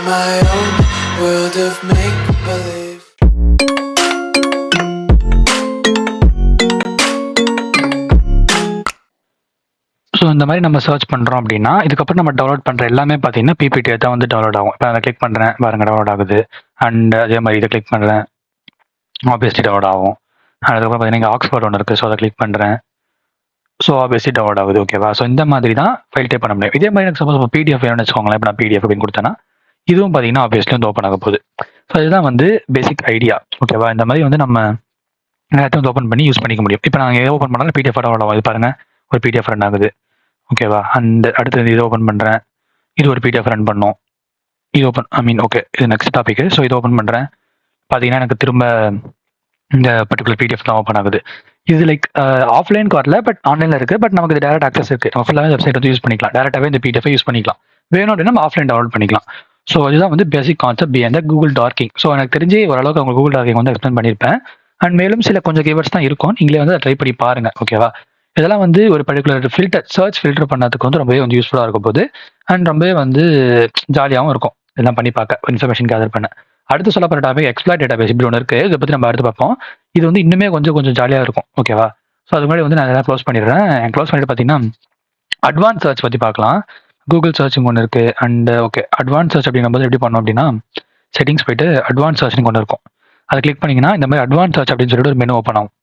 my own world of make-believe. So இந்த மாதிரி நம்ம சர்ச் பண்ணுறோம் அப்படின்னா இதுக்கப்புறம் நம்ம டவுன்லோட் பண்ணுற எல்லாமே பார்த்தீங்கன்னா பிபிடி தான் வந்து டவுன்லோட் ஆகும். இப்போ அதை கிளிக் பண்ணுறேன் பாருங்க டவுன்லோட் ஆகுது. அண்ட் அதே மாதிரி இதை கிளிக் பண்ணுறேன் ஆப்வியஸ்லி டவுன்லோட் ஆகும். அதுக்கப்புறம் பார்த்தீங்கன்னா இங்கே ஆக்ஸ்போர்ட் ஒன்று இருக்குது. ஸோ அதை கிளிக் பண்ணுறேன். ஸோ ஆப்வியஸ்லி டவுன்லோட் ஆகுது. ஓகேவா? ஸோ இந்த மாதிரி தான் ஃபைல் டைப் பண்ண முடியும். இதே மாதிரி எனக்கு சப்போஸ் பிடிஎஃப் வேணும்னு வச்சுக்கோங்களேன். இப்போ நான் பிடிஎஃப் அப்படின்னு கொடுத்தேன்னா இதுவும் பார்த்தீங்கன்னா ஆப்வியஸ்லி வந்து ஓப்பன் ஆக போகுது. ஸோ இதுதான் வந்து பேசிக் ஐடியா. ஓகேவா? இந்த மாதிரி வந்து நம்ம எல்லாத்தையும் வந்து ஓப்பன் பண்ணி யூஸ் பண்ணிக்க முடியும். இப்போ நாங்கள் எதை ஓப்பன் பண்ணாலும் பிடிஎஃப் டவுன்லோட் ஆகும். இது பாருங்கள் ஒரு பிடிஎஃப் ரன் ஆகுது. ஓகேவா? அந்த அடுத்தது இதை ஓப்பன் பண்ணுறேன். இது ஒரு பிடிஎஃப் ரன் பண்ணோம். இது ஓப்பன் ஓகே இது நெக்ஸ்ட் டாபிக். ஸோ இதை ஓப்பன் பண்ணுறேன். பார்த்தீங்கன்னா எனக்கு திரும்ப இந்த பர்டிகுலர் பிடிஎஃப் தான் ஓப்பன் ஆகுது. இது லைக் ஆஃப்லைனுக்கு வரல, பட் ஆன்லைனில் இருக்குது. பட் நமக்கு இது டேரக்ட் ஆக்சஸ் இருக்குது. நம்ம ஃபுல்லாகவே வெப்சைட் வந்து யூஸ் பண்ணிக்கலாம். டேரெக்டாகவே இந்த பிடிஎஃப் யூஸ் பண்ணிக்கலாம். வேணும் அப்படின்னா நம்ம ஆஃப்லைன் டவுன்லோட் பண்ணிக்கலாம். ஸோ இதுதான் வந்து basic concept behind Google dorking. So எனக்கு தெரிஞ்சு ஓரளவுக்கு அவங்க கூகுள் டார்க்கிங் வந்து எக்ஸ்பிளைன் பண்ணியிருப்பேன். அண்ட் மேலும் சில கொஞ்சம் கீவர்ட்ஸ் தான் இருக்கும். நீங்களே வந்து ட்ரை பண்ணி பாருங்கள். ஓகேவா? இதெல்லாம் வந்து ஒரு பர்டிகுலர் சர்ச் ஃபில்டர் பண்ணதுக்கு வந்து ரொம்பவே வந்து யூஸ்ஃபுல்லாக இருக்கும் போது அண்ட் ரொம்பவே வந்து ஜாலியாகவும் இருக்கும். இதெல்லாம் பண்ணி பார்க்க இன்ஃபர்மேஷன் கேதர் பண்ண. அடுத்து சொல்லப்படுற டாபிக் எக்ஸ்ப்ளாய்ட் டேட்டாபேஸ் இப்படி ஒன்று இருக்குது. இதை பற்றி நம்ம அடுத்து பார்ப்போம். இது வந்து இன்னுமே கொஞ்சம் ஜாலியாக இருக்கும். ஓகேவா? ஸோ அது முன்னாடி வந்து நான் எதாவது க்ளோஸ் பண்ணிடுறேன். க்ளோஸ் பண்ணிட்டு பார்த்தீங்கன்னா அட்வான்ஸ் சர்ச் பற்றி பார்க்கலாம். கூகுள் சர்ச்சிங் ஒன்று இருக்குது. அண்ட் ஓகே அட்வான்ஸ் சர்ச் அப்படிங்கும்போது எப்படி பண்ணோம் அப்படின்னா செட்டிங்ஸ் போயிட்டு அட்வான்ஸ் சர்ச்சிங் ஒன்று இருக்கும். அதை கிளிக் பண்ணிங்கன்னா இந்த மாதிரி அட்வான்ஸ் சர்ச் அப்படின்னு சொல்லிட்டு ஒரு மெனு ஓப்பன் ஆகும்.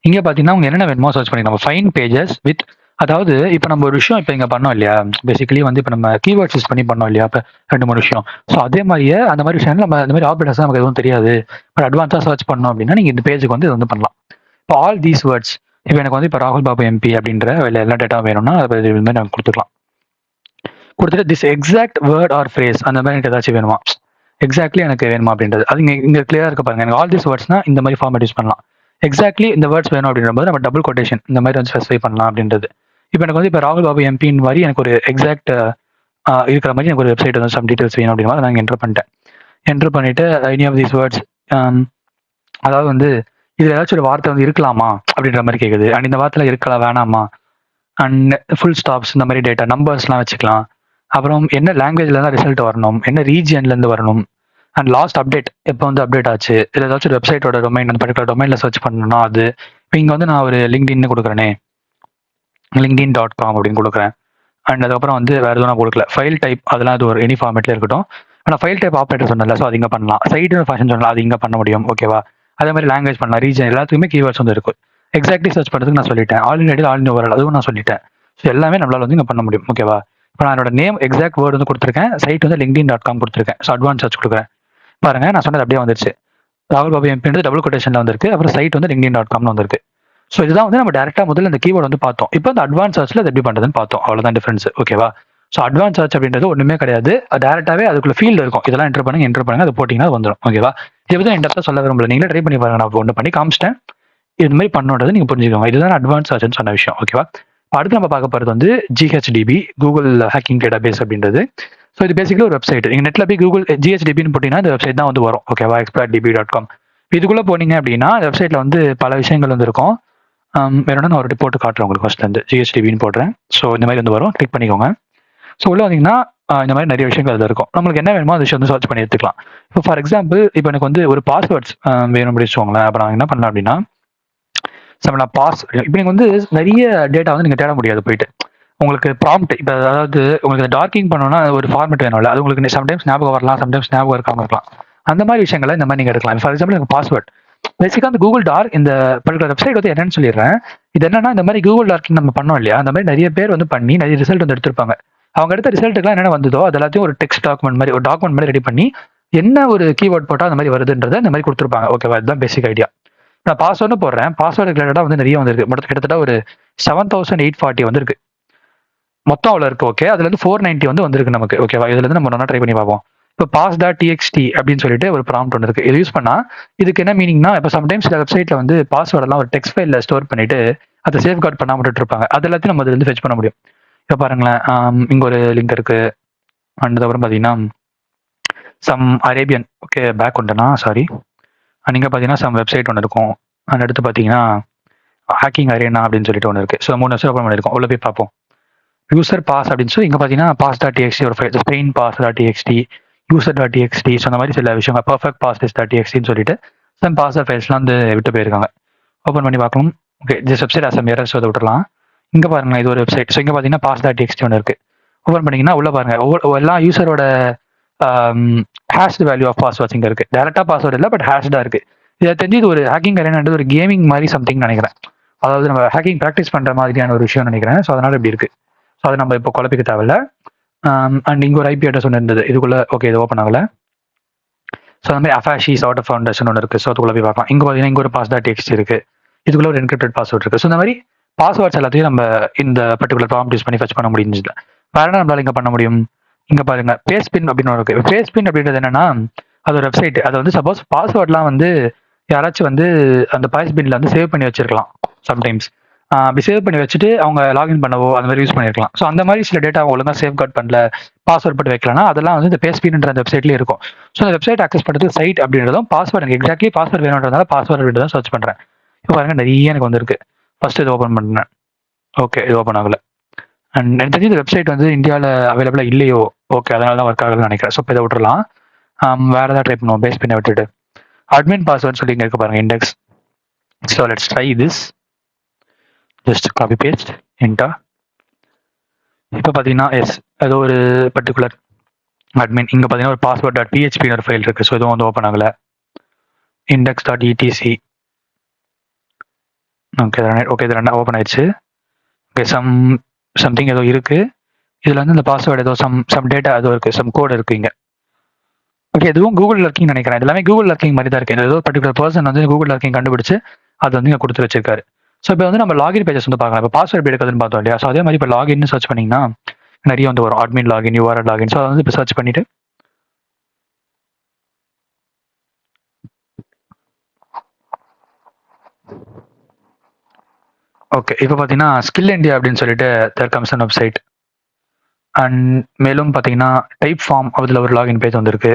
இங்கே பார்த்தீங்கன்னா அவங்க என்னென்ன வேணுமோ சர்ச் பண்ணிக்கலாம். நம்ம ஃபைன் பேஜஸ் வித் அதாவது இப்போ நம்ம ஒரு விஷயம் இப்போ இங்கே பண்ணோம் இல்லையா, பேசிக்கலி வந்து இப்போ நம்ம கீவேர்ட்ஸ் யூஸ் பண்ணி பண்ணோம் இல்லையா, இப்போ 2-3 விஷயம். ஸோ அதே மாதிரியே அந்த மாதிரி விஷயம் நம்ம அந்த மாதிரி ஆப்ரேட்டர்ஸ் நமக்கு எதுவும் தெரியாது, பட் அட்வான்ஸாக சர்ச் பண்ணோம் அப்படின்னா நீங்கள் இந்த பேஜுக்கு வந்து இது வந்து பண்ணலாம். இப்போ ஆல் தீஸ் வேர்ட்ஸ் இப்போ எனக்கு வந்து இப்போ ராகுல் பாபு எம்பி அப்படின்ற எல்லா டேட்டா வேணும்னா அது இது மாதிரி நம்ம கொடுத்துக்கலாம். கொடுத்துட்டு this exact word R phrase அந்த மாதிரி எனக்கு ஏதாச்சும் வேணுமா, எக்ஸாக்ட்லி எனக்கு வேணுமா அப்படின்றது அது இங்கே கிளியராக இருக்க பாருங்க. எனக்கு ஆல் தீஸ் வேர்ட்ஸ்னா இந்த மாதிரி ஃபார்மேட் யூஸ் பண்ணலாம். எக்ஸாக்ட்லி இந்த வேர்ட்ஸ் வேணும் அப்படின்ற போது நம்ம டபுள் கொட்டேஷன் இந்த மாதிரி வந்து ஸ்பெசிஃபை பண்ணலாம் அப்படின்றது. இப்போ எனக்கு வந்து இப்போ ராகுல் பாபு எம்பின்னு மாதிரி எனக்கு ஒரு எக்ஸாக்ட் இருக்கிற மாதிரி எனக்கு ஒரு வெப்சைட் வந்து சம் டீட்டெயில்ஸ் வேணும் அப்படின்ற மாதிரி நான் என்டர் பண்ணிட்டேன். என்டர் பண்ணிட்டு எனி ஆஃப் தீஸ் வேர்ட்ஸ் அதாவது வந்து இதில் ஏதாச்சும் ஒரு வார்த்தை வந்து இருக்கலாமா அப்படின்ற மாதிரி கேட்குது. அண்ட் இந்த வார்த்தையில் இருக்கலாம் வேணாமா, அண்ட் ஃபுல் ஸ்டாப்ஸ் இந்த மாதிரி டேட்டா நம்பர்ஸ்லாம் வச்சுக்கலாம். அப்புறம் என்ன லாங்குவேஜில் தான் ரிசல்ட் வரணும், என்ன ரீஜியன்லேருந்து வரணும், அண்ட் லாஸ்ட் அப்டேட் எப்போ வந்து அப்டேட் ஆச்சு, இல்லை ஏதாச்சும் ஒரு வெப்சைட்டோட டொமைன் அந்த பர்டிகுலர் டொமைனில் சர்ச் பண்ணணும்னா அது. இப்போ இங்கே வந்து நான் ஒரு லிங்க்டின்னு கொடுக்குறேனே, linkedin.com அப்படின்னு கொடுக்குறேன். அண்ட் அதுக்கப்புறம் வந்து வேறு எதுவும் நான் கொடுக்கல. ஃபைல் டைப் அதெல்லாம் அது ஒரு எனி ஃபார்மேட்டில் இருக்கட்டும். ஆனால் ஃபைல் டைப் ஆப்ரேட்டர் சொன்னல, ஸோ அது இங்கே பண்ணலாம். சைடு ஃபேஷன் சொன்னல, அது இங்கே பண்ண முடியும். ஓகேவா? அதே மாதிரி லாங்குவேஜ் பண்ணலாம், ரீஜன் எல்லாத்துக்குமே கீவேர்ட்ஸ் வந்து இருக்கும். எக்ஸாக்ட்லி சர்ச் பண்ணுறதுக்கு நான் சொல்லிட்டேன். All India all India overall அதுவும் நான் சொல்லிட்டேன். ஸோ எல்லாமே நம்மளால் வந்து இங்கே பண்ண முடியும். ஓகேவா? இப்போ நான் என்னோட நேம் எக்ஸாக்ட் வேர்டு வந்து கொடுத்துருக்கேன். சைட் வந்து linkedin.com கொடுத்துருக்கேன். ஸோ அட்வான்ஸ் சர்ச் கொடுக்குறேன் பாருங்க. நான் சொன்னது அப்படியே வந்துருச்சு. ராகுல் பாபு எம்பி டபுள் கொட்டேஷன்ல வந்திருக்கு. அப்புறம் சைட் வந்து linkedin.comனு வந்திருக்கு. ஸோ இதுதான் வந்து நம்ம டேரக்டா முதல்ல இந்த கீவேர்டு வந்து பார்த்தோம். இப்போ இந்த அட்வான்ஸ் சர்ச்ல எப்படி பண்றதுன்னு பார்த்தோம். அவ்வளவுதான் டிஃபரன்ஸ். ஓகேவா? ஸோ அட்வான்ஸ் சர்ச் அப்படின்றது ஒண்ணுமே கிடையாது. டேரக்டாவே அதுக்குள்ள ஃபீல்டு இருக்கும். இதெல்லாம் என்டர் பண்ணுங்க அது போட்டீங்கன்னா வந்துடும். ஓகேவா? இதை பத்தி என்டர் சொல்ல விரும்பல, நீங்களே ட்ரை பண்ணி பாருங்க. நான் ஒன்று பண்ணி காமிச்சிட்டேன். இது மாதிரி பண்ணுறது நீங்க புரிஞ்சுக்கோங்க. இதுதான் அட்வான்ஸ் சர்ச்னு சொன்ன விஷயம். ஓகேவா? அடுத்து நம்ம பார்க்க போறது வந்து GHDB கூகுள் ஹேக்கிங் டேட்டாபேஸ் அப்படின்றது. ஸோ இது பேசிக்கலி ஒரு வெப்சைட். நீங்கள் நெட்டில் போய் கூகுள் GHDBன்னு போட்டிங்கன்னா இந்த வெப்சைட் தான் வந்து வரும். ஓகேவா? exploitdb.com. இதுக்குள்ளே போனீங்க அப்படின்னா இந்த வெப்சைட்டில் வந்து பல விஷயங்கள் வந்து இருக்கும். வேணும்னா நான் ஒரு ரிப்போர்ட் காட்டுறேன் உங்களுக்கு. ஃபர்ஸ்ட்லேருந்து GHDBன்னு போடுறேன். ஸோ இந்த மாதிரி வந்து வரும். கிளிக் பண்ணிக்கோங்க. ஸோ உள்ளே வந்தீங்கன்னா இந்த மாதிரி நிறைய விஷயங்கள் அதில் இருக்கும். நம்மளுக்கு என்ன வேணுமோ அந்த விஷயம் வந்து சர்ச் பண்ணி எடுத்துக்கலாம். இப்போ ஃபார் எக்ஸாம்பிள் இப்போ எனக்கு வந்து ஒரு பாஸ்வேர்ட்ஸ் வேணும் அப்படின்னு வச்சுக்கோங்களேன். அப்போ நான் என்ன பண்ணலாம் அப்படின்னா நான் இப்போ நீங்கள் வந்து நிறைய டேட்டா வந்து நீங்கள் தேட முடியாது போயிட்டு. உங்களுக்கு ப்ராம்ப்ட் இப்போ அதாவது உங்களுக்கு டார்க்கிங் பண்ணணும்னா ஒரு ஃபார்மேட் வேணும்ல, அது உங்களுக்கு சம்டைம்ஸ் ஞாபகம் வரலாம், சம்டைம்ஸ் ஞாபகம் இருக்காமல் இருக்கலாம். அந்த மாதிரி விஷயங்களை இந்த மாதிரி நீங்கள் எடுக்கலாம். ஃபார் எக்ஸாம்பிள் எனக்கு பாஸ்வேர்ட் பேசிக்காக அந்த கூகுள் டார்க் இந்த பர்டிகுலர் வெப்சைட் வந்து என்னன்னு சொல்லிடுறேன். இது என்னன்னா இந்த மாதிரி கூகுள் டார்க்கிங் நம்ம பண்ணோம் இல்லையா, அந்த மாதிரி நிறைய பேர் வந்து பண்ணி நிறைய ரிசல்ட் வந்து எடுத்திருப்பாங்க. அவங்க எடுத்த ரிசல்ட்டுக்குலாம் என்னென்ன வந்ததோ அது எல்லாத்தையும் ஒரு டெக்ஸ்ட் டாக்குமெண்ட் மாதிரி ஒரு டாக்குமெண்ட் மாதிரி ரெடி பண்ணி என்ன ஒரு கீவேர்ட் போட்டால் அந்த மாதிரி வருதுன்றதை இந்த மாதிரி கொடுத்துருப்பாங்க. ஓகேவா? இதுதான் பேசிக் ஐடியா. நான் பாஸ்வேர்டு போடுறேன். பாஸ்வேர்டு ரிலேட்டடாக வந்து நிறைய வந்துருக்கு. கிட்டத்தட்ட ஒரு 7840 வந்துருக்கு. மொத்தம் அவ்வளோ இருக்கு. ஓகே, அதுல இருந்து 490 வந்து வந்திருக்கு நமக்கு. ஓகேவா? இதுல இருந்து நம்ம ஒன்றா ட்ரை பண்ணி பார்ப்போம். இப்போ pass.txt அப்படின்னு சொல்லிட்டு ஒரு ப்ராம்ப்ட் ஒன்று இருக்கு. இது யூஸ் பண்ணா இதுக்கு என்ன மீனிங்னா, இப்போ சம்டைம்ஸ் சில வெப்சைட்ல வந்து பாஸ்வேர்ட் எல்லாம் ஒரு டெக்ஸ்ட் ஃபைல்ல ஸ்டோர் பண்ணிட்டு அதை சேஃப் கார்ட் பண்ணாம விட்டுட்டு இருப்பாங்க. அது எல்லாத்தையும் நம்ம அதுல இருந்து ஃபெச் பண்ண முடியும். இப்போ பாருங்களேன், இங்க ஒரு லிங்க் இருக்கு. அதுக்கப்புறம் பார்த்தீங்கன்னா சம் அரேபியன் ஓகே பேக் வந்துட்டேன்னா சாரி. நீங்க பார்த்தீங்கன்னா சம் வெப்சைட் ஒன்று இருக்கும். அந்த அடுத்து பார்த்தீங்கன்னா ஹேக்கிங் அரேனா அப்படின்னு சொல்லிட்டு ஒன்று இருக்கு. ஸோ 3 வருஷம் ஓப்பன் பண்ணியிருக்கோம். உள்ள போய் பார்ப்போம். யூசர் பாஸ் அப்படின்னு சொல்லி இங்கே பார்த்தீங்கன்னா pass.txt ஒரு file, Spain pass.txt user.txt. So அந்த மாதிரி சில விஷயங்கள் பர்ஃபெக்ட் பாஸ்வேர்ட்ஸ் .txt சொல்லிட்டு சம் பாஸ்வேர்ட் ஃபைல்ஸ்லாம் வந்து விட்டு போயிருக்காங்க. ஓப்பன் பண்ணி பார்க்கலாம். Okay, this website as errors அதை விட்டுறலாம். இங்கே பாருங்க, இது ஒரு வெப்சைட். ஸோ இங்கே பார்த்தீங்கன்னா pass.txt ஒன்று இருக்கு. ஓப்பன் பண்ணீங்கன்னா உள்ள பாருங்க, எல்லா யூசரோட ஹேஷ்டு வேல்யூ ஆஃப் பாஸ்வேர்ட்ஸ் இங்கே இருக்கு. டேரக்டா பாஸ்வேர்ட் இல்லை, பட் ஹேஷ்டாக இருக்கு. இதை தெரிஞ்சு இது ஒரு ஹேக்கிங் அரேனான்றது ஒரு கேமிங் மாதிரி சம்திங் நினைக்கிறேன். அதாவது நம்ம ஹேக்கிங் ப்ராக்டிஸ் பண்ற மாதிரியான ஒரு விஷயம் நினைக்கிறேன். ஸோ அதனால இப்படி இருக்கு. ஸோ அதை நம்ம இப்போ குழப்பிக்க தேவையில்ல. அண்ட் இங்கே ஒரு ஐபி அட்ரஸ் ஒன்று இருந்தது இதுக்குள்ள. ஓகே, இது ஓப்பன் ஆகல. ஸோ அந்த மாதிரி அஃபாஷி சார்ட் ஆஃப் ஃபவுண்டேஷன் ஒன்று இருக்கு. ஸோ அதுக்குள்ள போய் பார்க்கலாம். இங்கே பார்த்தீங்கன்னா இங்கே ஒரு pass.txt இருக்கு. இதுக்குள்ள ஒரு என்கிரிப்டட் பாஸ்வேர்ட் இருக்கு. ஸோ இந்த மாதிரி பாஸ்வேர்ட்ஸ் எல்லாத்தையும் நம்ம இந்த பர்டிகுலர் ப்ராம்ப்ட் யூஸ் பண்ணி ஃபெச் பண்ண முடியுது. வேற என்ன நம்மளால இங்கே பண்ண முடியும்? இங்கே பாருங்க, பேஸ்பின் அப்படின்னு இருக்கு. பேஸ்பின் அப்படின்றது என்னன்னா, அது ஒரு வெப்சைட். அது வந்து சப்போஸ் பாஸ்வேர்ட்லாம் வந்து யாராச்சும் வந்து அந்த பாஸ்பின்ல வந்து சேவ் பண்ணி வச்சிருக்கலாம் சம்டைம்ஸ். அப்படி சேவ் பண்ணி வச்சுட்டு அவங்க லாகின் பண்ணவோ அந்த மாதிரி யூஸ் பண்ணிருக்கலாம். ஸோ அந்த மாதிரி சில டேட்டா ஒழுங்காக சேவ் கார்ட் பண்ணல, பாஸ்வேர்ட் போட்டு வைக்கலன்னா அதெல்லாம் வந்து இந்த பேஸ்பின்ன்ற அந்த வெப்சைட்லேயே இருக்கும். ஸோ அந்த வெப்சைட் அக்சஸ் பண்ணுறது சைட் அப்படின்றதும் பாஸ்வேர்ட் எனக்கு எக்ஸாக்ட்லி பாஸ்வேர்ட் வேணுன்றதால பாஸ்வேர்ட் அப்படின்றத சர்ச் பண்ணுறேன். இப்போ பாருங்க, நிறைய எனக்கு வந்திருக்கு. ஃபர்ஸ்ட் இது ஓப்பன் பண்ணேன். ஓகே, இது ஓப்பன் ஆகல. அண்ட் எனக்கு தெரிஞ்ச இந்த வெப்சைட் வந்து இந்தியாவில் அவைலபிளாக இல்லையோ. ஓகே, அதனால தான் ஒர்க் ஆகலன்னு நினைக்கிறேன். ஸோ இப்போ இதை விட்டுறலாம். வேற ஏதாவது ட்ரை பண்ணுவோம். பேஸ்பின்னை விட்டுட்டு அட்மின் பாஸ்வேர்ட் சொல்லி இங்கே இருக்கு பாருங்க, index. So let's try this. Just copy paste enter. இப்போ பார்த்தீங்கன்னா எஸ், ஏதோ ஒரு பர்டிகுலர் அட்மின். இங்கே பார்த்தீங்கன்னா ஒரு password.php ஒரு ஃபைல் இருக்கு. ஸோ இதுவும் வந்து ஓப்பன் ஆகல. index.etc. ஓகே, இது ரெண்டா ஓப்பன் ஆயிடுச்சு. ஓகே, சம்திங் ஏதோ இருக்கு. இதுல வந்து இந்த பாஸ்வேர்டு ஏதோ சம் டேட்டா ஏதோ இருக்கு, சம் கோட் இருக்கு இங்க. ஓகே, இதுவும் கூகுள் லர்க்கிங் நினைக்கிறேன். எல்லாமே கூகுள் லர்க்கிங் மாதிரி தான் இருக்கு. ஏதோ பர்டிகுலர் பர்சன் வந்து கூகுள் லர்க்கிங் கண்டுபிடிச்சு அது வந்து இங்கே கொடுத்து வச்சிருக்காரு. ஸோ இப்போ வந்து நம்ம லாகின் பேஜஸ் வந்து பார்க்கலாம். இப்போ பாஸ்வேர்ட் எப்படி எடுக்கிறதுன்னு பார்த்தோம் இல்லையா? ஸோ அதே மாதிரி இப்போ லாகின் சர்ச் பண்ணீங்கன்னா நிறைய வந்து ஒரு admin login, URL login. So அதை வந்து இப்போ சர்ச் பண்ணிட்டு ஓகே, இப்போ பார்த்தீங்கன்னா ஸ்கில் இந்தியா அப்படின்னு சொல்லிட்டு there comes an website. And மேலும் பார்த்தீங்கன்னா டைப் ஃபார்ம், அதில் ஒரு லாகின் பேஜ் வந்திருக்கு.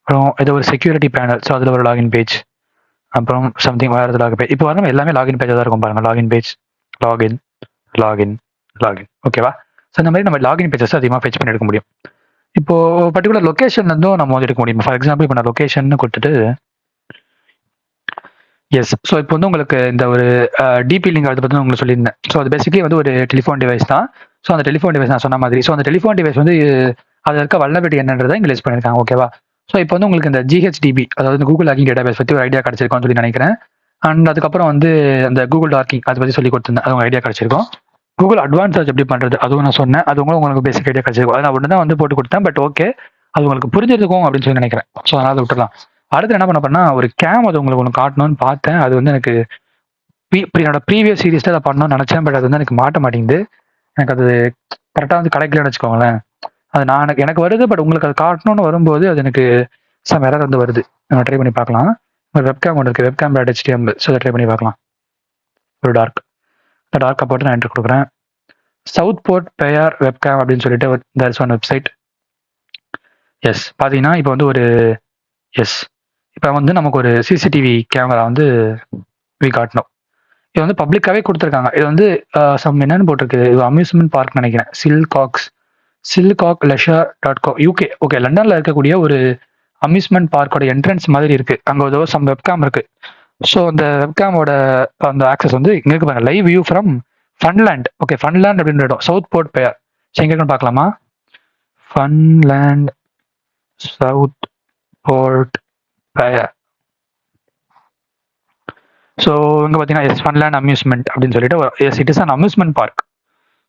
அப்புறம் ஏதோ ஒரு செக்யூரிட்டி பேனல், ஸோ அதில் ஒரு லாகின் பேஜ். அப்புறம் சம்திங் வேறு லாகின் பேஜ். இப்போ வரணும் எல்லாமே லாகின் பேஜாக தான் இருக்கும் பாருங்க. Login page, login, login, login. ஓகேவா? ஸோ இந்த மாதிரி நம்ம லாகின் பேஜஸ் அதிகமாக ஃபெச் பண்ணி எடுக்க முடியும். இப்போ பர்டிகுலர் லொக்கேஷன் இருந்தும் நம்ம வந்து எடுக்க முடியும். ஃபார் எக்ஸாம்பிள் இப்போ நான் லொக்கேஷன் கொடுத்துட்டு எஸ். ஸோ இப்போ வந்து உங்களுக்கு இந்த ஒரு டிபி லிங்க் அதை பற்றி உங்களுக்கு சொல்லியிருந்தேன். ஸோ அது பேசிக்கலி வந்து ஒரு டெலிஃபோன் டிவைஸ் தான். ஸோ அந்த டெலிஃபோன் டிவைஸ் நான் சொன்ன மாதிரி, ஸோ அந்த டெலிஃபோன் டிவைஸ் வந்து அதில் இருக்க வல்னரபிலிட்டி என்னன்றதை இங்கே லிஸ்ட் பண்ணியிருக்காங்க. ஓகேவா? ஸோ இப்போ வந்து உங்களுக்கு இந்த GHDB, அதாவது கூகுள் லாகிங் டேட்டா பேஸ் பற்றி ஒரு ஐடியா கிடைச்சிருக்கோம்னு சொல்லி நினைக்கிறேன். அண்ட் அதுக்கப்புறம் வந்து அந்த கூகுள் டார்க்கிங் அதை பற்றி சொல்லி கொடுத்துருந்தேன். அது உங்களுக்கு ஐடியா கிடைச்சிருக்கும். கூகுள் அட்வான்ஸ் சர்ச் எப்படி பண்ணுறது அதுவும் நான் சொன்னேன். அது உங்களுக்கு பேசிக் ஐடியா கிடைச்சிருக்கும். அதை நான் ஒன்று தான் வந்து போட்டு கொடுத்தேன். பட் ஓகே, அது உங்களுக்கு புரிஞ்சிருக்கும் அப்படின்னு சொல்லி நினைக்கிறேன். ஸோ அதனால் அதை விட்டுலாம். அடுத்து என்ன பண்ண போறேன்னா ஒரு கேம் அது உங்களுக்கு ஒன்று காட்டணும்னு பார்த்தேன். அது வந்து எனக்கு என்னோட ப்ரீவியஸ் சீரீஸ்ல அதை பண்ணணும்னு நினைச்சேன். பட் அது வந்து எனக்கு மாட்ட மாட்டேங்குது. எனக்கு அது கரெக்டாக வந்து கிடைக்கலன்னு வச்சுக்கோங்களேன். அது எனக்கு வருது. பட் உங்களுக்கு அது காட்டணும்னு வரும்போது அது எனக்கு சம் எரர் வந்து வருது. நம்ம ட்ரை பண்ணி பார்க்கலாம். ஒரு வெப்கேம் ஒன்று இருக்கு, வெப்கேம் .html. ஸோ அதை ட்ரை பண்ணி பார்க்கலாம். ஒரு டார்க்கை போட்டு நான் என்ட்ரு கொடுக்குறேன். சவுத் போர்ட் பேயர் வெப்கேம் அப்படின்னு சொல்லிட்டு there is one website. Yes, பார்த்தீங்கன்னா இப்போ வந்து ஒரு எஸ், இப்போ வந்து நமக்கு ஒரு சிசிடிவி கேமரா வந்து காட்டணும். இது வந்து பப்ளிக்காவே கொடுத்துருக்காங்க. இது வந்து என்னன்னு போட்டிருக்கு, இது அம்யூஸ்மெண்ட் பார்க் நினைக்கிறேன். சில்காக் லெஷர்.com யூகே. ஓகே, லண்டன்ல இருக்கக்கூடிய ஒரு அம்யூஸ்மெண்ட் பார்க்கோட என்ட்ரன்ஸ் மாதிரி இருக்கு. அங்கே ஏதோ சம் வெப்கேம் இருக்கு. ஸோ அந்த வெப்கேமோட அந்த ஆக்சஸ் வந்து இங்கே இருக்கு பாருங்க. Live view from Funland. Okay, Funland அப்படின்ற இடம் சவுத் போர்ட் பேயர். ஸோ எங்க இருக்குன்னு பார்க்கலாமா? Funland, Southport Pier. So இங்கே பார்த்தீங்கன்னா எஸ், ஃபன்லேண்ட் அம்யூஸ்மெண்ட் அப்படின்னு சொல்லிட்டு yes, it is an amusement park.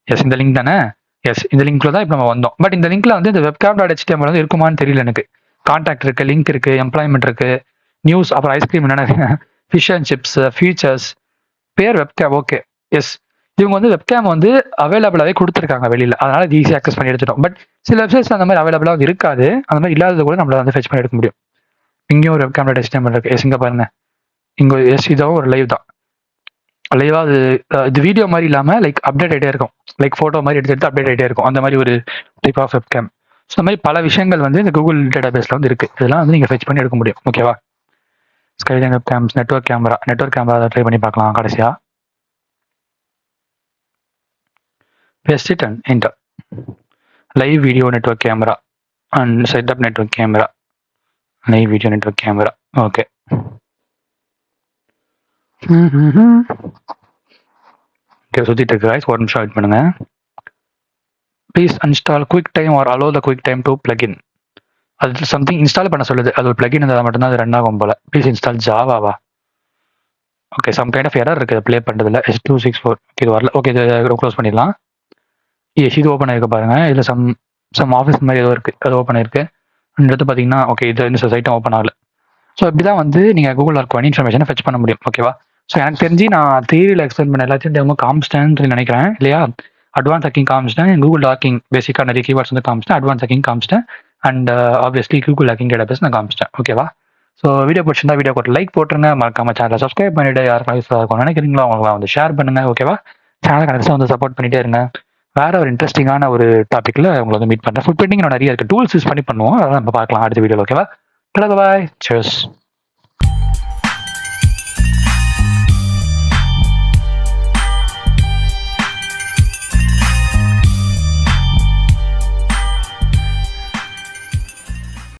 Yes, இந்த லிங்க் தானே? எஸ், இந்த லிங்க்ல தான் இப்போ நம்ம வந்தோம். பட் இந்த லிங்க்ல வந்து இந்த webcam.html வந்து இருக்குமான்னு தெரியல எனக்கு. கான்டாக்ட் இருக்கு, லிங்க் இருக்கு, எம்ப்ளாய்மெண்ட் இருக்கு, நியூஸ், அப்புறம் ஐஸ்கிரீம் என்னென்ன ஃபிஷ் அண்ட் சிப்ஸ், ஃபீச்சர்ஸ், பேர் வெப்கேம். ஓகே, எஸ், இவங்க வந்து வெப்கேம் வந்து அவைலபிளாகவே கொடுத்துருக்காங்க வெளியில். அதனால இது ஈஸியாக அக்சஸ் பண்ணி எடுத்துட்டோம். பட் சில வெப்சைட்ஸ் அந்த மாதிரி அவைலபிளாக வந்து இருக்காது. அந்த மாதிரி இல்லாதது கூட நம்மளால வந்து ஃபெச் பண்ணி எடுக்க முடியும். இங்கேயும் ஒரு webcam.html இருக்கு. எஸ், இங்கே பாருங்க. இங்கே எஸ், இதுவும் ஒரு லைவ் தான். லைவா அது இது வீடியோ மாதிரி இல்லாமல் லைக் அப்டேட் ஆகிட்டே இருக்கும். லைக் ஃபோட்டோ மாதிரி எடுத்து அப்டேட் ஆகிட்டே இருக்கும். அந்த மாதிரி ஒரு டைப் ஆஃப் வெப்கேம். ஸோ அந்த மாதிரி பல விஷயங்கள் வந்து இந்த கூகுள் டேட்டா பேஸில் வந்து இருக்குது. இதெல்லாம் வந்து நீங்கள் ஃபெச் பண்ணி எடுக்க முடியும். ஓகேவா? ஸ்கைலைன் வெப்கேம்ஸ், நெட்வொர்க் கேமரா அதை ட்ரை பண்ணி பார்க்கலாம். கடைசியாக paste it and enter. Live video network camera. and set up network camera, live video network camera. Okay. Okay, சுத்திட்டு இருக்கு guys, ஒரு நிமிஷம் வெயிட் பண்ணுங்க. Please install QuickTime or allow the QuickTime to plugin. அது something install பண்ண சொல்லுது. அது ஒரு பிளக்இன் இருந்தால் மட்டும்தான் அது ரன் ஆகும் போல. ப்ளீஸ் இன்ஸ்டால் ஜாவாவா? Okay, some kind of error இருக்குது ப்ளே பண்ணுறதுல. S264 இது வரல. ஓகே, இதை க்ளோஸ் பண்ணிடலாம். எஸ், இது ஓப்பன் ஆகிருக்கு பாருங்க. இதில் சம் ஆஃபீஸ் மாதிரி ஏதோ இருக்குது, அது ஓப்பன் ஆயிருக்கு. அடுத்து பார்த்தீங்கன்னா ஓகே, இது இந்த சைட்டும் ஓப்பன் ஆகல. ஸோ இப்படி தான் வந்து நீங்கள் கூகுள் டாட் இன்ஃபர்மேஷனை ஃபெச் பண்ண முடியும். ஓகேவா? ஸோ எனக்கு தெரிஞ்சு நான் தியரியில் எக்ஸ்பிளைன் பண்ண எல்லாத்தையும் டெமோ காமிச்சிட்டேன்னு நினைக்கிறேன் இல்லையா? அட்வான்ஸ் ஹேக்கிங் காமிச்சிட்டேன், கூகுள் டாக்கிங் பேசிக்காக நிறைய கீவேர்ட்ஸ் வந்து காமிச்சிட்டேன், அட்வான்ஸ் ஹேக்கிங் காமிச்சிட்டேன், and obviously Google hacking database நான் காமிச்சிட்டேன். ஓகேவா? ஸோ வீடியோ பிடிச்சிருந்தா வீடியோ போட்டு லைக் போட்டுருங்க, மறக்காம சேனலை சப்ஸ்கிரைப் பண்ணிவிட்டு யாருக்கும் யூஸ்ஃபுல்லாக இருக்கும் நினைக்கிறீங்களோ அவங்களுக்கு வந்து ஷேர் பண்ணுங்கள். ஓகேவா? சேனலை கண்டிப்பாக வந்து சப்போர்ட் பண்ணிகிட்டே இருங்க. வேற ஒரு இன்ட்ரெஸ்டிங்கான ஒரு டாப்பிக்கில் உங்களை வந்து மீட் பண்ணுறேன். ஃபுட் பிரிண்டிங் நிறைய இருக்குது, டூல்ஸ் யூஸ் பண்ணி பண்ணுவோம், அதெல்லாம் நம்ம பார்க்கலாம் அடுத்த வீடியோவில். ஓகேவா? பாய், cheers.